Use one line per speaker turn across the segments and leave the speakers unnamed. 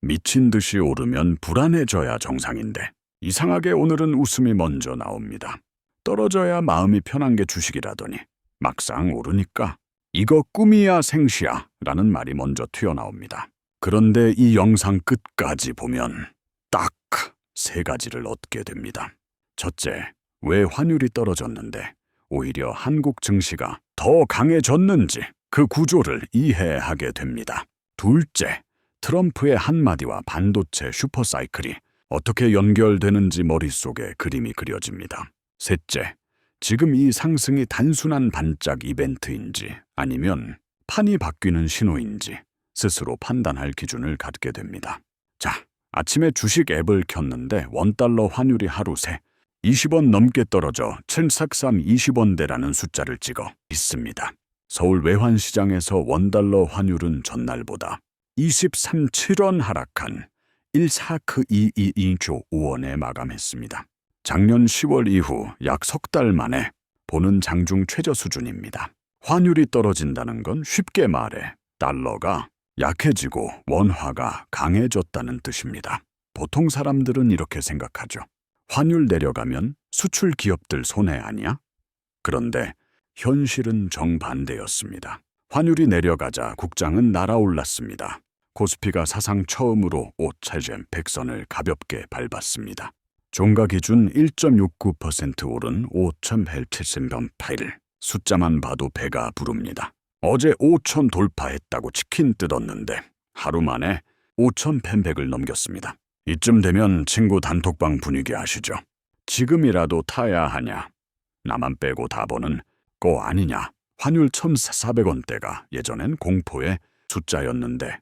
미친 듯이 오르면 불안해져야 정상인데 이상하게 오늘은 웃음이 먼저 나옵니다. 떨어져야 마음이 편한 게 주식이라더니 막상 오르니까 이거 꿈이야 생시야 라는 말이 먼저 튀어나옵니다. 그런데 이 영상 끝까지 보면 딱 세 가지를 얻게 됩니다. 첫째, 왜 환율이 떨어졌는데 오히려 한국 증시가 더 강해졌는지 그 구조를 이해하게 됩니다. 둘째, 트럼프의 한마디와 반도체 슈퍼사이클이 어떻게 연결되는지 머릿속에 그림이 그려집니다. 셋째, 지금 이 상승이 단순한 반짝 이벤트인지 아니면 판이 바뀌는 신호인지 스스로 판단할 기준을 갖게 됩니다. 자, 아침에 주식 앱을 켰는데 원달러 환율이 하루 새 20원 넘게 떨어져 743 20원대라는 숫자를 찍어 있습니다. 서울 외환시장에서 원달러 환율은 전날보다 23.7원 하락한 14222조 5원에 마감했습니다. 작년 10월 이후 약 석 달 만에 보는 장중 최저 수준입니다. 환율이 떨어진다는 건 쉽게 말해 달러가 약해지고 원화가 강해졌다는 뜻입니다. 보통 사람들은 이렇게 생각하죠. 환율 내려가면 수출 기업들 손해 아니야? 그런데 현실은 정반대였습니다. 환율이 내려가자 국장은 날아올랐습니다. 코스피가 사상 처음으로 5차점 100선을 가볍게 밟았습니다. 종가 기준 1.69% 오른 5,878. 숫자만 봐도 배가 부릅니다. 어제 5천 돌파했다고 치킨 뜯었는데 하루 만에 5,100을 넘겼습니다. 이쯤 되면 친구 단톡방 분위기 아시죠? 지금이라도 타야 하냐? 나만 빼고 다 보는 거 아니냐? 환율 1,400원대가 예전엔 공포의 숫자였는데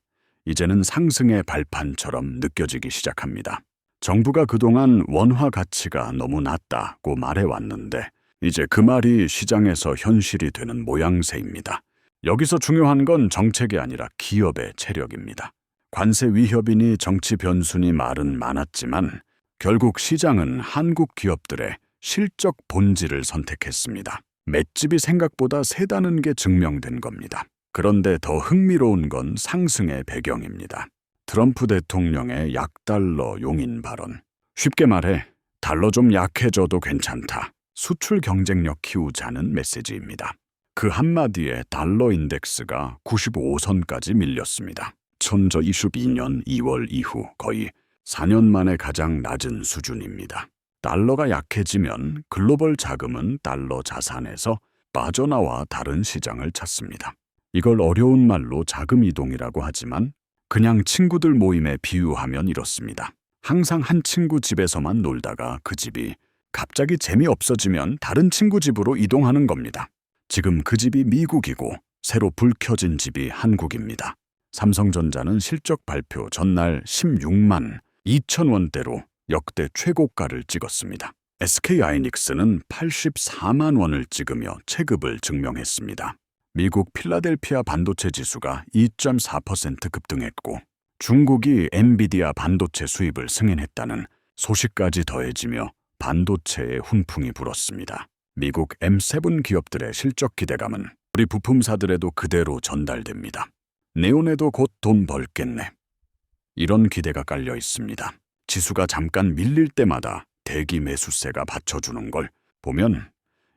이제는 상승의 발판처럼 느껴지기 시작합니다. 정부가 그동안 원화 가치가 너무 낮다고 말해왔는데 이제 그 말이 시장에서 현실이 되는 모양새입니다. 여기서 중요한 건 정책이 아니라 기업의 체력입니다. 관세 위협이니 정치 변수니 말은 많았지만 결국 시장은 한국 기업들의 실적 본질을 선택했습니다. 맷집이 생각보다 세다는 게 증명된 겁니다. 그런데 더 흥미로운 건 상승의 배경입니다. 트럼프 대통령의 약달러 용인 발언. 쉽게 말해 달러 좀 약해져도 괜찮다. 수출 경쟁력 키우자는 메시지입니다. 그 한마디에 달러 인덱스가 95선까지 밀렸습니다. 2022년 2월 이후 거의 4년 만에 가장 낮은 수준입니다. 달러가 약해지면 글로벌 자금은 달러 자산에서 빠져나와 다른 시장을 찾습니다. 이걸 어려운 말로 자금 이동이라고 하지만 그냥 친구들 모임에 비유하면 이렇습니다. 항상 한 친구 집에서만 놀다가 그 집이 갑자기 재미없어지면 다른 친구 집으로 이동하는 겁니다. 지금 그 집이 미국이고 새로 불 켜진 집이 한국입니다. 삼성전자는 실적 발표 전날 16만 2천 원대로 역대 최고가를 찍었습니다. SK하이닉스는 84만 원을 찍으며 체급을 증명했습니다. 미국 필라델피아 반도체 지수가 2.4% 급등했고 중국이 엔비디아 반도체 수입을 승인했다는 소식까지 더해지며 반도체의 훈풍이 불었습니다. 미국 M7 기업들의 실적 기대감은 우리 부품사들에도 그대로 전달됩니다. 네온에도 곧 돈 벌겠네. 이런 기대가 깔려 있습니다. 지수가 잠깐 밀릴 때마다 대기 매수세가 받쳐주는 걸 보면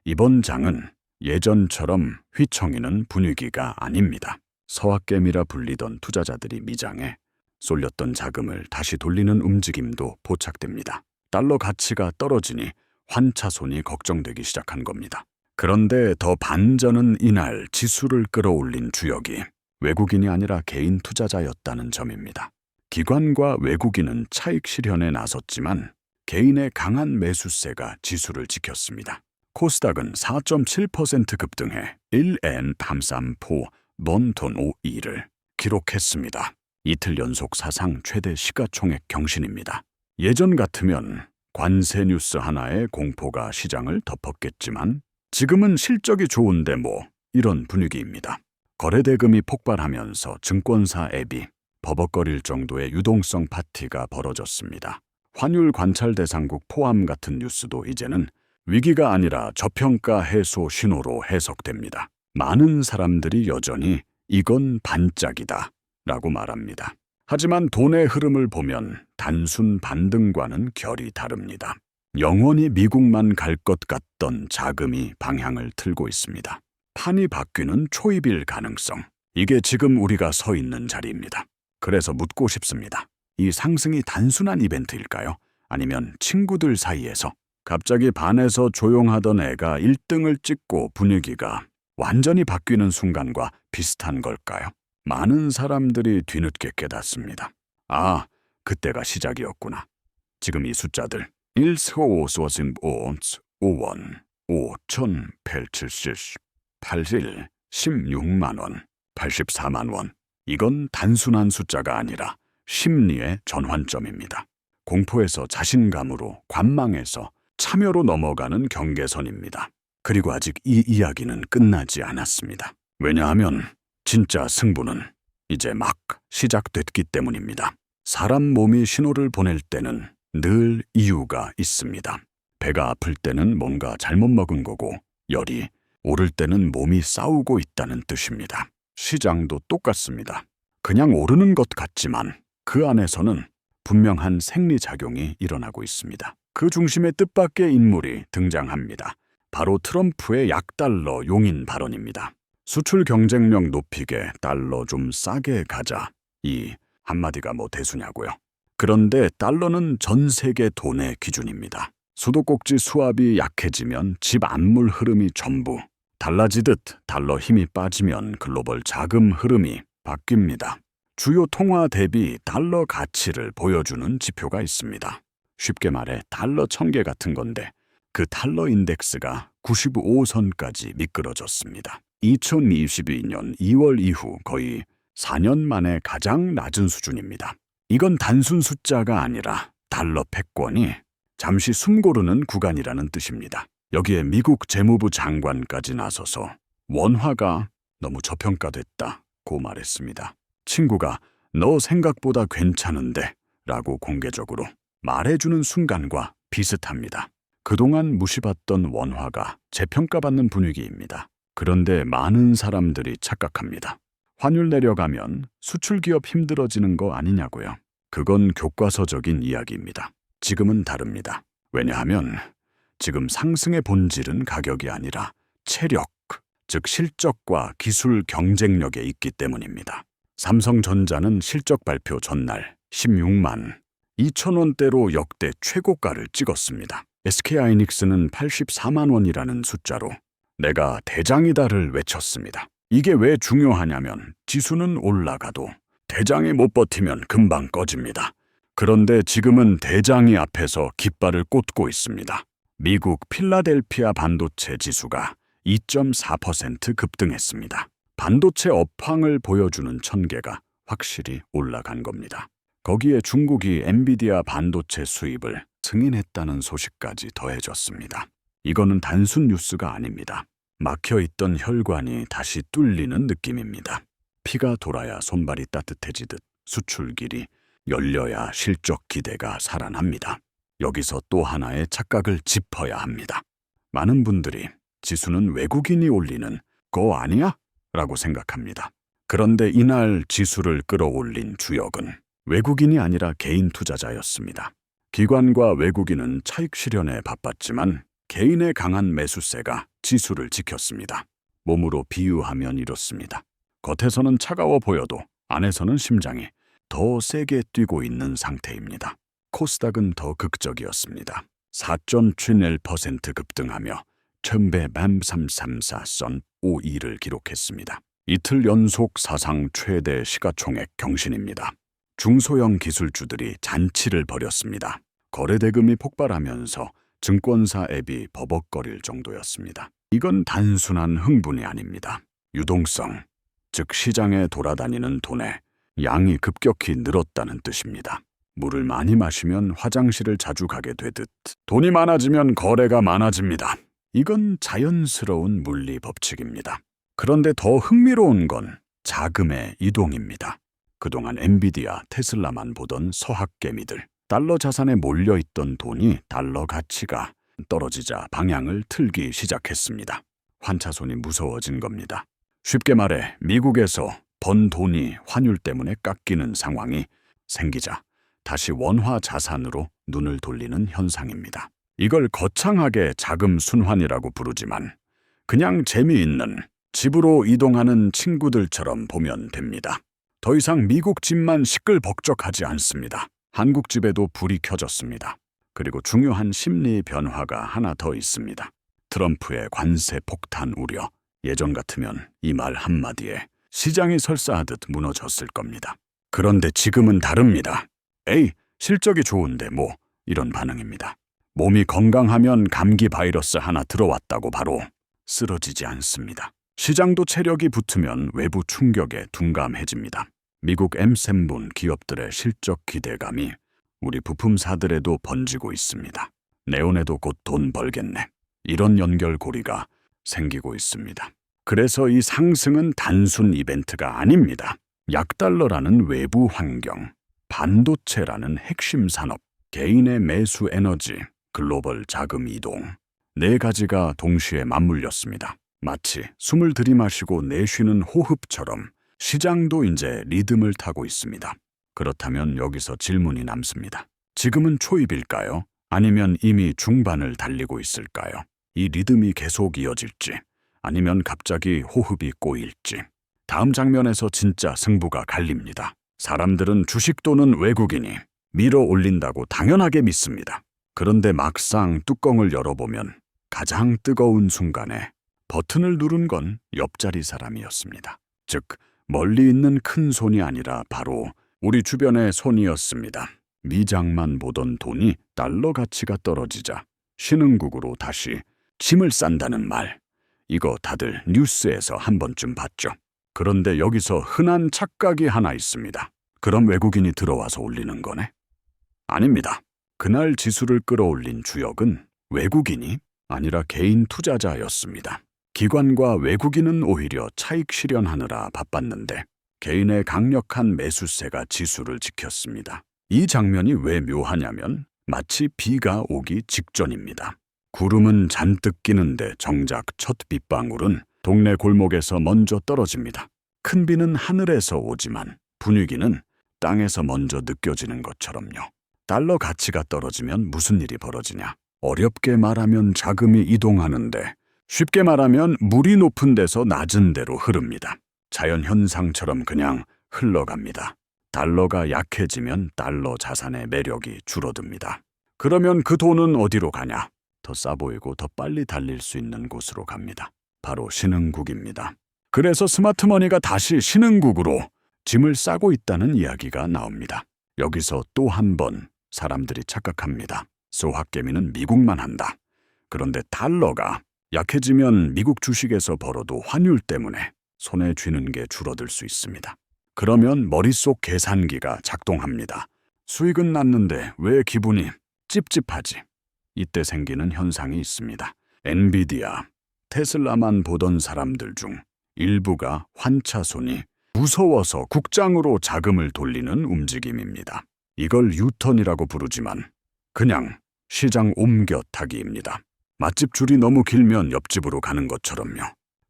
이번 장은 예전처럼 휘청이는 분위기가 아닙니다. 서학개미라 불리던 투자자들이 미장해 쏠렸던 자금을 다시 돌리는 움직임도 포착됩니다. 달러 가치가 떨어지니 환차손이 걱정되기 시작한 겁니다. 그런데 더 반전은 이날 지수를 끌어올린 주역이 외국인이 아니라 개인 투자자였다는 점입니다. 기관과 외국인은 차익 실현에 나섰지만 개인의 강한 매수세가 지수를 지켰습니다. 코스닥은 4.7% 급등해 1N334 넌톤 52를 기록했습니다. 이틀 연속 사상 최대 시가총액 경신입니다. 예전 같으면 관세 뉴스 하나에 공포가 시장을 덮었겠지만 지금은 실적이 좋은데 뭐 이런 분위기입니다. 거래대금이 폭발하면서 증권사 앱이 버벅거릴 정도의 유동성 파티가 벌어졌습니다. 환율 관찰 대상국 포함 같은 뉴스도 이제는 위기가 아니라 저평가 해소 신호로 해석됩니다. 많은 사람들이 여전히 이건 반짝이다 라고 말합니다. 하지만 돈의 흐름을 보면 단순 반등과는 결이 다릅니다. 영원히 미국만 갈 것 같던 자금이 방향을 틀고 있습니다. 판이 바뀌는 초입일 가능성. 이게 지금 우리가 서 있는 자리입니다. 그래서 묻고 싶습니다. 이 상승이 단순한 이벤트일까요? 아니면 친구들 사이에서 갑자기 반에서 조용하던 애가 1등을 찍고 분위기가 완전히 바뀌는 순간과 비슷한 걸까요? 많은 사람들이 뒤늦게 깨닫습니다. 아, 그때가 시작이었구나. 지금 이 숫자들 1, 4, 5, 5, 5원, 5천, 870, 81, 16만 원, 84만 원. 이건 단순한 숫자가 아니라 심리의 전환점입니다. 공포에서 자신감으로, 관망에서 참여로 넘어가는 경계선입니다. 그리고 아직 이 이야기는 끝나지 않았습니다. 왜냐하면 진짜 승부는 이제 막 시작됐기 때문입니다. 사람 몸이 신호를 보낼 때는 늘 이유가 있습니다. 배가 아플 때는 뭔가 잘못 먹은 거고, 열이 오를 때는 몸이 싸우고 있다는 뜻입니다. 시장도 똑같습니다. 그냥 오르는 것 같지만 그 안에서는 분명한 생리작용이 일어나고 있습니다. 그 중심에 뜻밖의 인물이 등장합니다. 바로 트럼프의 약달러 용인 발언입니다. 수출 경쟁력 높이게 달러 좀 싸게 가자. 이 한마디가 뭐 대수냐고요. 그런데 달러는 전 세계 돈의 기준입니다. 수도꼭지 수압이 약해지면 집 안물 흐름이 전부 달라지듯 달러 힘이 빠지면 글로벌 자금 흐름이 바뀝니다. 주요 통화 대비 달러 가치를 보여주는 지표가 있습니다. 쉽게 말해 달러 1000개 같은 건데 그 달러 인덱스가 95선까지 미끄러졌습니다. 2022년 2월 이후 거의 4년 만에 가장 낮은 수준입니다. 이건 단순 숫자가 아니라 달러 패권이 잠시 숨고르는 구간이라는 뜻입니다. 여기에 미국 재무부 장관까지 나서서 원화가 너무 저평가됐다고 말했습니다. 친구가 너 생각보다 괜찮은데 라고 공개적으로 말해주는 순간과 비슷합니다. 그동안 무시받던 원화가 재평가받는 분위기입니다. 그런데 많은 사람들이 착각합니다. 환율 내려가면 수출 기업 힘들어지는 거 아니냐고요. 그건 교과서적인 이야기입니다. 지금은 다릅니다. 왜냐하면 지금 상승의 본질은 가격이 아니라 체력, 즉 실적과 기술 경쟁력에 있기 때문입니다. 삼성전자는 실적 발표 전날 16만 2천 원대로 역대 최고가를 찍었습니다. SK하이닉스는 84만 원이라는 숫자로 내가 대장이다를 외쳤습니다. 이게 왜 중요하냐면 지수는 올라가도 대장이 못 버티면 금방 꺼집니다. 그런데 지금은 대장이 앞에서 깃발을 꽂고 있습니다. 미국 필라델피아 반도체 지수가 2.4% 급등했습니다. 반도체 업황을 보여주는 1000개가 확실히 올라간 겁니다. 거기에 중국이 엔비디아 반도체 수입을 승인했다는 소식까지 더해졌습니다. 이거는 단순 뉴스가 아닙니다. 막혀있던 혈관이 다시 뚫리는 느낌입니다. 피가 돌아야 손발이 따뜻해지듯 수출길이 열려야 실적 기대가 살아납니다. 여기서 또 하나의 착각을 짚어야 합니다. 많은 분들이 지수는 외국인이 올리는 거 아니야? 라고 생각합니다. 그런데 이날 지수를 끌어올린 주역은 외국인이 아니라 개인 투자자였습니다. 기관과 외국인은 차익 실현에 바빴지만 개인의 강한 매수세가 지수를 지켰습니다. 몸으로 비유하면 이렇습니다. 겉에서는 차가워 보여도 안에서는 심장이 더 세게 뛰고 있는 상태입니다. 코스닥은 더 극적이었습니다. 4.71% 급등하며 1000배 뱀 334선 52를 기록했습니다. 이틀 연속 사상 최대 시가총액 경신입니다. 중소형 기술주들이 잔치를 벌였습니다. 거래대금이 폭발하면서 증권사 앱이 버벅거릴 정도였습니다. 이건 단순한 흥분이 아닙니다. 유동성, 즉 시장에 돌아다니는 돈의 양이 급격히 늘었다는 뜻입니다. 물을 많이 마시면 화장실을 자주 가게 되듯 돈이 많아지면 거래가 많아집니다. 이건 자연스러운 물리 법칙입니다. 그런데 더 흥미로운 건 자금의 이동입니다. 그동안 엔비디아, 테슬라만 보던 서학개미들, 달러 자산에 몰려있던 돈이 달러 가치가 떨어지자 방향을 틀기 시작했습니다. 환차손이 무서워진 겁니다. 쉽게 말해 미국에서 번 돈이 환율 때문에 깎이는 상황이 생기자 다시 원화 자산으로 눈을 돌리는 현상입니다. 이걸 거창하게 자금 순환이라고 부르지만 그냥 재미있는 집으로 이동하는 친구들처럼 보면 됩니다. 더 이상 미국 집만 시끌벅적하지 않습니다. 한국 집에도 불이 켜졌습니다. 그리고 중요한 심리 변화가 하나 더 있습니다. 트럼프의 관세 폭탄 우려. 예전 같으면 이 말 한마디에 시장이 설사하듯 무너졌을 겁니다. 그런데 지금은 다릅니다. 에이, 실적이 좋은데 뭐, 이런 반응입니다. 몸이 건강하면 감기 바이러스 하나 들어왔다고 바로 쓰러지지 않습니다. 시장도 체력이 붙으면 외부 충격에 둔감해집니다. 미국 M3분 기업들의 실적 기대감이 우리 부품사들에도 번지고 있습니다. 네온에도 곧 돈 벌겠네. 이런 연결고리가 생기고 있습니다. 그래서 이 상승은 단순 이벤트가 아닙니다. 약달러라는 외부 환경, 반도체라는 핵심 산업, 개인의 매수 에너지, 글로벌 자금 이동, 네 가지가 동시에 맞물렸습니다. 마치 숨을 들이마시고 내쉬는 호흡처럼 시장도 이제 리듬을 타고 있습니다. 그렇다면 여기서 질문이 남습니다. 지금은 초입일까요? 아니면 이미 중반을 달리고 있을까요? 이 리듬이 계속 이어질지, 아니면 갑자기 호흡이 꼬일지. 다음 장면에서 진짜 승부가 갈립니다. 사람들은 주식 또는 외국인이 밀어 올린다고 당연하게 믿습니다. 그런데 막상 뚜껑을 열어보면 가장 뜨거운 순간에 버튼을 누른 건 옆자리 사람이었습니다. 즉, 멀리 있는 큰 손이 아니라 바로 우리 주변의 손이었습니다. 미장만 보던 돈이 달러 가치가 떨어지자 신흥국으로 다시 짐을 싼다는 말. 이거 다들 뉴스에서 한 번쯤 봤죠. 그런데 여기서 흔한 착각이 하나 있습니다. 그럼 외국인이 들어와서 올리는 거네? 아닙니다. 그날 지수를 끌어올린 주역은 외국인이 아니라 개인 투자자였습니다. 기관과 외국인은 오히려 차익 실현하느라 바빴는데 개인의 강력한 매수세가 지수를 지켰습니다. 이 장면이 왜 묘하냐면 마치 비가 오기 직전입니다. 구름은 잔뜩 끼는데 정작 첫 빗방울은 동네 골목에서 먼저 떨어집니다. 큰 비는 하늘에서 오지만 분위기는 땅에서 먼저 느껴지는 것처럼요. 달러 가치가 떨어지면 무슨 일이 벌어지냐? 어렵게 말하면 자금이 이동하는데 쉽게 말하면 물이 높은 데서 낮은 데로 흐릅니다. 자연현상처럼 그냥 흘러갑니다. 달러가 약해지면 달러 자산의 매력이 줄어듭니다. 그러면 그 돈은 어디로 가냐? 더 싸 보이고 더 빨리 달릴 수 있는 곳으로 갑니다. 바로 신흥국입니다. 그래서 스마트머니가 다시 신흥국으로 짐을 싸고 있다는 이야기가 나옵니다. 여기서 또 한 번 사람들이 착각합니다. 소확개미는 미국만 한다. 그런데 달러가 약해지면 미국 주식에서 벌어도 환율 때문에 손에 쥐는 게 줄어들 수 있습니다. 그러면 머릿속 계산기가 작동합니다. 수익은 났는데 왜 기분이 찝찝하지? 이때 생기는 현상이 있습니다. 엔비디아, 테슬라만 보던 사람들 중 일부가 환차손이 무서워서 국장으로 자금을 돌리는 움직임입니다. 이걸 유턴이라고 부르지만 그냥 시장 옮겨타기입니다. 맛집 줄이 너무 길면 옆집으로 가는 것처럼요.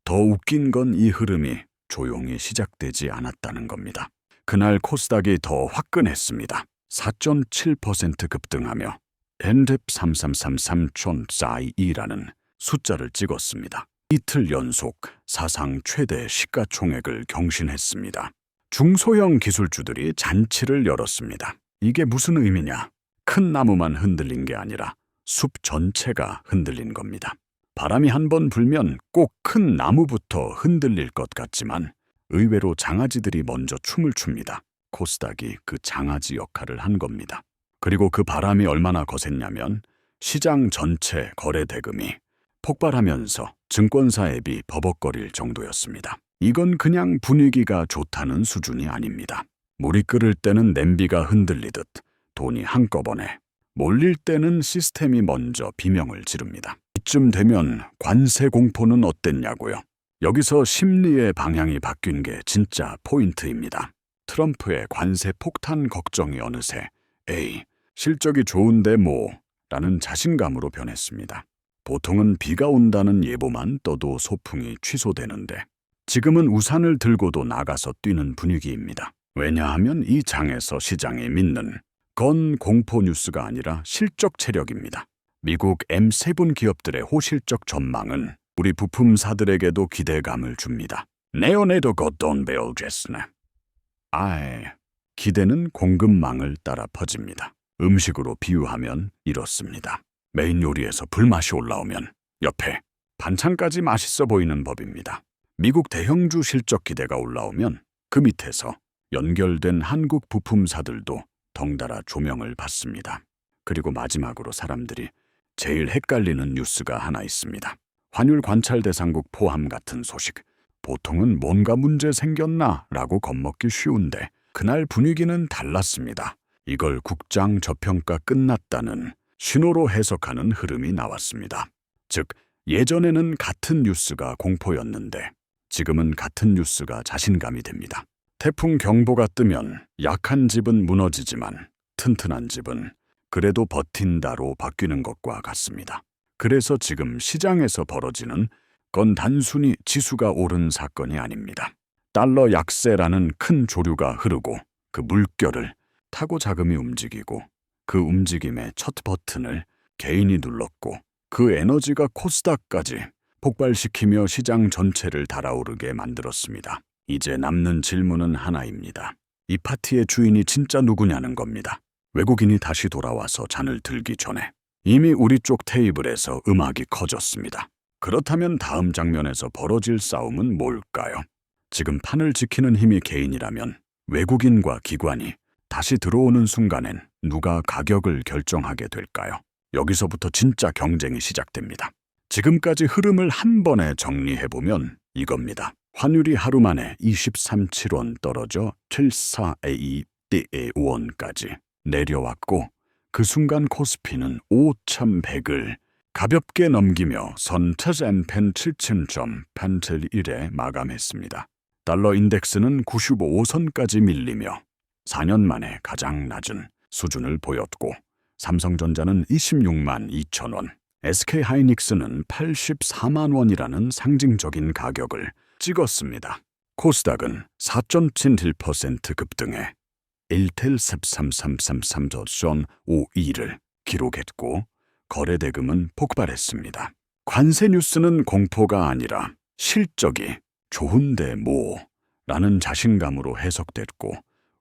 더 웃긴 건 이 흐름이 조용히 시작되지 않았다는 겁니다. 그날 코스닥이 더 화끈했습니다. 4.7% 급등하며 엔뎁 3333.42라는 숫자를 찍었습니다. 이틀 연속 사상 최대 시가총액을 경신했습니다. 중소형 기술주들이 잔치를 열었습니다. 이게 무슨 의미냐? 큰 나무만 흔들린 게 아니라 숲 전체가 흔들린 겁니다. 바람이 한 번 불면 꼭 큰 나무부터 흔들릴 것 같지만 의외로 장아지들이 먼저 춤을 춥니다. 코스닥이 그 장아지 역할을 한 겁니다. 그리고 그 바람이 얼마나 거셌냐면 시장 전체 거래 대금이 폭발하면서 증권사 앱이 버벅거릴 정도였습니다. 이건 그냥 분위기가 좋다는 수준이 아닙니다. 물이 끓을 때는 냄비가 흔들리듯 돈이 한꺼번에 몰릴 때는 시스템이 먼저 비명을 지릅니다. 이쯤 되면 관세 공포는 어땠냐고요? 여기서 심리의 방향이 바뀐 게 진짜 포인트입니다. 트럼프의 관세 폭탄 걱정이 어느새 에이, 실적이 좋은데 뭐 라는 자신감으로 변했습니다. 보통은 비가 온다는 예보만 떠도 소풍이 취소되는데 지금은 우산을 들고도 나가서 뛰는 분위기입니다. 왜냐하면 이 장에서 시장이 믿는 건 공포 뉴스가 아니라 실적 체력입니다. 미국 M7 기업들의 호실적 전망은 우리 부품사들에게도 기대감을 줍니다. 내연에도 걷던 배울겠으네. 기대는 공급망을 따라 퍼집니다. 음식으로 비유하면 이렇습니다. 메인 요리에서 불맛이 올라오면 옆에 반찬까지 맛있어 보이는 법입니다. 미국 대형주 실적 기대가 올라오면 그 밑에서 연결된 한국 부품사들도 덩달아 조명을 받습니다. 그리고 마지막으로 사람들이 제일 헷갈리는 뉴스가 하나 있습니다. 환율 관찰 대상국 포함 같은 소식. 보통은 뭔가 문제 생겼나 라고 겁먹기 쉬운데 그날 분위기는 달랐습니다. 이걸 국장 저평가 끝났다는 신호로 해석하는 흐름이 나왔습니다. 즉, 예전에는 같은 뉴스가 공포였는데 지금은 같은 뉴스가 자신감이 됩니다. 태풍 경보가 뜨면 약한 집은 무너지지만 튼튼한 집은 그래도 버틴다로 바뀌는 것과 같습니다. 그래서 지금 시장에서 벌어지는 건 단순히 지수가 오른 사건이 아닙니다. 달러 약세라는 큰 조류가 흐르고 그 물결을 타고 자금이 움직이고 그 움직임의 첫 버튼을 개인이 눌렀고 그 에너지가 코스닥까지 폭발시키며 시장 전체를 달아오르게 만들었습니다. 이제 남는 질문은 하나입니다. 이 파티의 주인이 진짜 누구냐는 겁니다. 외국인이 다시 돌아와서 잔을 들기 전에 이미 우리 쪽 테이블에서 음악이 커졌습니다. 그렇다면 다음 장면에서 벌어질 싸움은 뭘까요? 지금 판을 지키는 힘이 개인이라면 외국인과 기관이 다시 들어오는 순간엔 누가 가격을 결정하게 될까요? 여기서부터 진짜 경쟁이 시작됩니다. 지금까지 흐름을 한 번에 정리해보면 이겁니다. 환율이 하루 만에 23.7원 떨어져 7422원까지 내려왔고 그 순간 코스피는 5,100을 가볍게 넘기며 선트앤펜 7,000점 판틀 1에 마감했습니다. 달러 인덱스는 95선까지 밀리며 4년 만에 가장 낮은 수준을 보였고 삼성전자는 26만 2천 원, SK하이닉스는 84만 원이라는 상징적인 가격을 찍었습니다. 코스닥은 4.71% 급등해 1텔133333.52를 기록했고 거래대금은 폭발했습니다. 관세 뉴스는 공포가 아니라 실적이 좋은데 뭐라는 자신감으로 해석됐고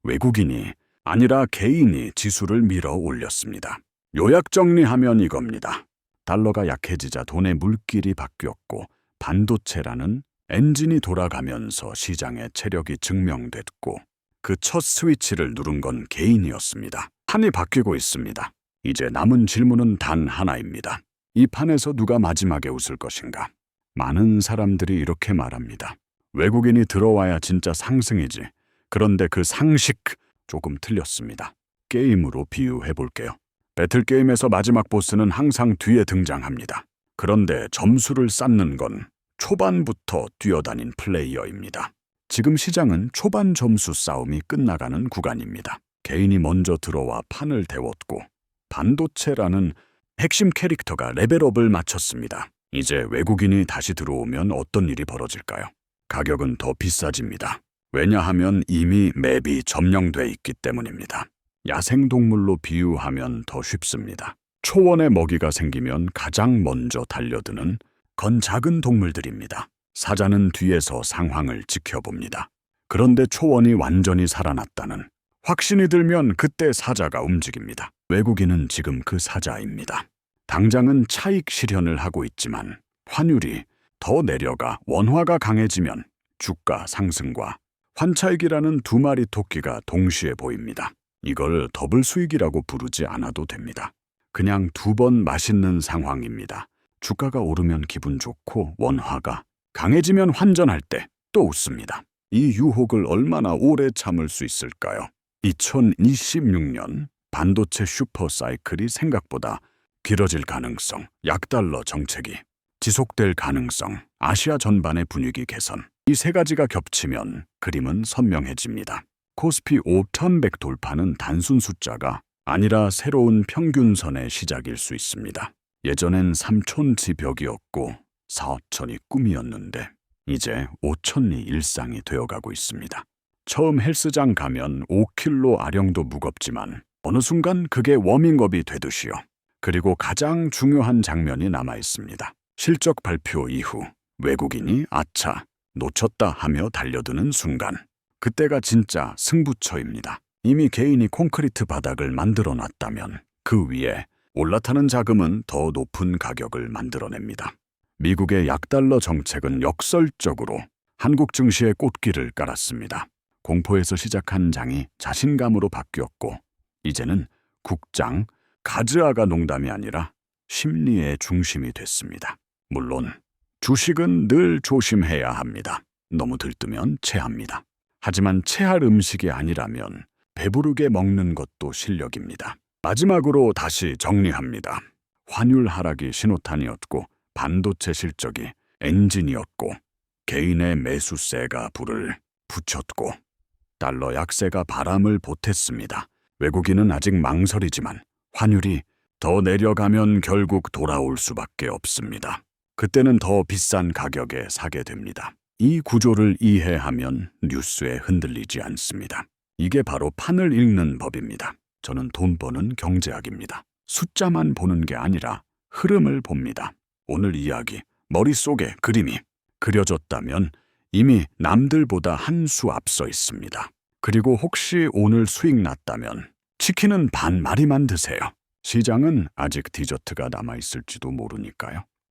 외국인이 아니라 개인이 지수를 밀어 올렸습니다. 요약 정리하면 이겁니다. 달러가 약해지자 돈의 물길이 바뀌었고 반도체라는 엔진이 돌아가면서 시장의 체력이 증명됐고 그 첫 스위치를 누른 건 개인이었습니다. 판이 바뀌고 있습니다. 이제 남은 질문은 단 하나입니다. 이 판에서 누가 마지막에 웃을 것인가? 많은 사람들이 이렇게 말합니다. 외국인이 들어와야 진짜 상승이지. 그런데 그 상식 조금 틀렸습니다. 게임으로 비유해 볼게요. 배틀게임에서 마지막 보스는 항상 뒤에 등장합니다. 그런데 점수를 쌓는 건 초반부터 뛰어다닌 플레이어입니다. 지금 시장은 초반 점수 싸움이 끝나가는 구간입니다. 개인이 먼저 들어와 판을 데웠고 반도체라는 핵심 캐릭터가 레벨업을 마쳤습니다. 이제 외국인이 다시 들어오면 어떤 일이 벌어질까요? 가격은 더 비싸집니다. 왜냐하면 이미 맵이 점령돼 있기 때문입니다. 야생동물로 비유하면 더 쉽습니다. 초원에 먹이가 생기면 가장 먼저 달려드는 건 작은 동물들입니다. 사자는 뒤에서 상황을 지켜봅니다. 그런데 초원이 완전히 살아났다는 확신이 들면 그때 사자가 움직입니다. 외국인은 지금 그 사자입니다. 당장은 차익 실현을 하고 있지만 환율이 더 내려가 원화가 강해지면 주가 상승과 환차익이라는 두 마리 토끼가 동시에 보입니다. 이걸 더블 수익이라고 부르지 않아도 됩니다. 그냥 두 번 맛있는 상황입니다. 주가가 오르면 기분 좋고 원화가 강해지면 환전할 때 또 웃습니다. 이 유혹을 얼마나 오래 참을 수 있을까요? 2026년 반도체 슈퍼 사이클이 생각보다 길어질 가능성, 약달러 정책이 지속될 가능성, 아시아 전반의 분위기 개선. 이 세 가지가 겹치면 그림은 선명해집니다. 코스피 5,100 돌파는 단순 숫자가 아니라 새로운 평균선의 시작일 수 있습니다. 예전엔 3,000지 벽이었고 4,000이 꿈이었는데 이제 5,000이 일상이 되어가고 있습니다. 처음 헬스장 가면 5kg 아령도 무겁지만 어느 순간 그게 워밍업이 되듯이요. 그리고 가장 중요한 장면이 남아 있습니다. 실적 발표 이후 외국인이 아차, 놓쳤다 하며 달려드는 순간. 그때가 진짜 승부처입니다. 이미 개인이 콘크리트 바닥을 만들어 놨다면 그 위에 올라타는 자금은 더 높은 가격을 만들어냅니다. 미국의 약달러 정책은 역설적으로 한국 증시에 꽃길을 깔았습니다. 공포에서 시작한 장이 자신감으로 바뀌었고 이제는 국장, 가즈아가 농담이 아니라 심리의 중심이 됐습니다. 물론 주식은 늘 조심해야 합니다. 너무 들뜨면 체합니다. 하지만 체할 음식이 아니라면 배부르게 먹는 것도 실력입니다. 마지막으로 다시 정리합니다. 환율 하락이 신호탄이었고 반도체 실적이 엔진이었고 개인의 매수세가 불을 붙였고 달러 약세가 바람을 보탰습니다. 외국인은 아직 망설이지만 환율이 더 내려가면 결국 돌아올 수밖에 없습니다. 그때는 더 비싼 가격에 사게 됩니다. 이 구조를 이해하면 뉴스에 흔들리지 않습니다. 이게 바로 판을 읽는 법입니다. 저는 돈 버는 경제학입니다. 숫자만 보는 게 아니라 흐름을 봅니다. 오늘 이야기, 머릿속에 그림이 그려졌다면 이미 남들보다 한 수 앞서 있습니다. 그리고 혹시 오늘 수익 났다면 치킨은 반마리만 드세요. 시장은 아직 디저트가 남아있을지도 모르니까요.